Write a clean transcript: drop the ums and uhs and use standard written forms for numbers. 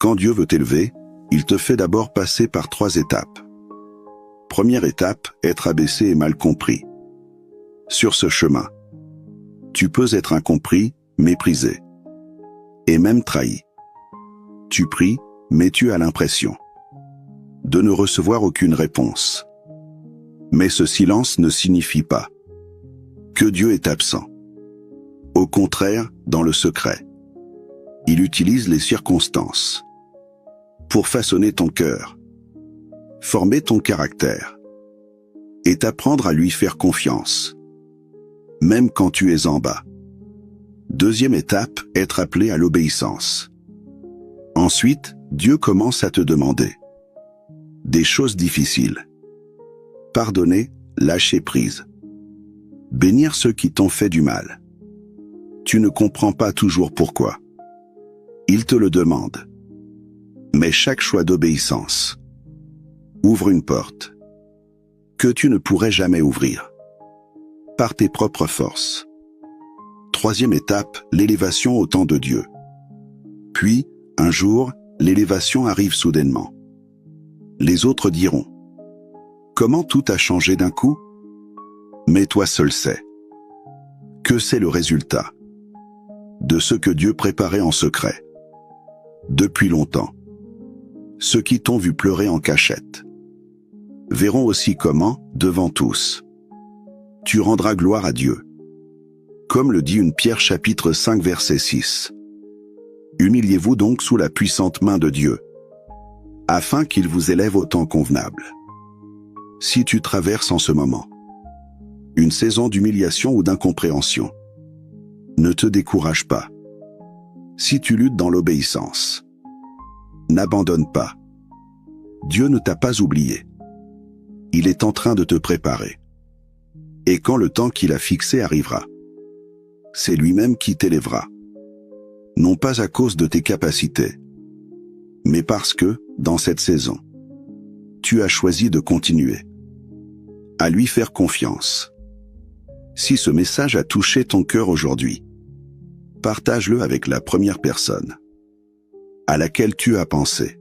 Quand Dieu veut t'élever, il te fait d'abord passer par 3 étapes. Première étape, être abaissé et mal compris. Sur ce chemin, tu peux être incompris, méprisé, et même trahi. Tu pries, mais tu as l'impression de ne recevoir aucune réponse. Mais ce silence ne signifie pas que Dieu est absent. Au contraire, dans le secret, il utilise les circonstances pour façonner ton cœur, former ton caractère et t'apprendre à lui faire confiance, même quand tu es en bas. Deuxième étape, être appelé à l'obéissance. Ensuite, Dieu commence à te demander des choses difficiles. Pardonner, lâcher prise. Bénir ceux qui t'ont fait du mal. Tu ne comprends pas toujours pourquoi. Il te le demande. Mais chaque choix d'obéissance ouvre une porte que tu ne pourrais jamais ouvrir par tes propres forces. Troisième étape, l'élévation au temps de Dieu. Puis, un jour, l'élévation arrive soudainement. Les autres diront: comment tout a changé d'un coup? Mais toi seul sais que c'est le résultat de ce que Dieu préparait en secret depuis longtemps. Ceux qui t'ont vu pleurer en cachette verront aussi comment, devant tous, tu rendras gloire à Dieu. Comme le dit 1 Pierre chapitre 5 verset 6. Humiliez-vous donc sous la puissante main de Dieu, afin qu'il vous élève au temps convenable. Si tu traverses en ce moment une saison d'humiliation ou d'incompréhension, ne te décourage pas. Si tu luttes dans l'obéissance, n'abandonne pas. Dieu ne t'a pas oublié. Il est en train de te préparer. Et quand le temps qu'il a fixé arrivera, c'est lui-même qui t'élèvera. Non pas à cause de tes capacités, mais parce que, dans cette saison, tu as choisi de continuer à lui faire confiance. Si ce message a touché ton cœur aujourd'hui, partage-le avec la première personne à laquelle tu as pensé.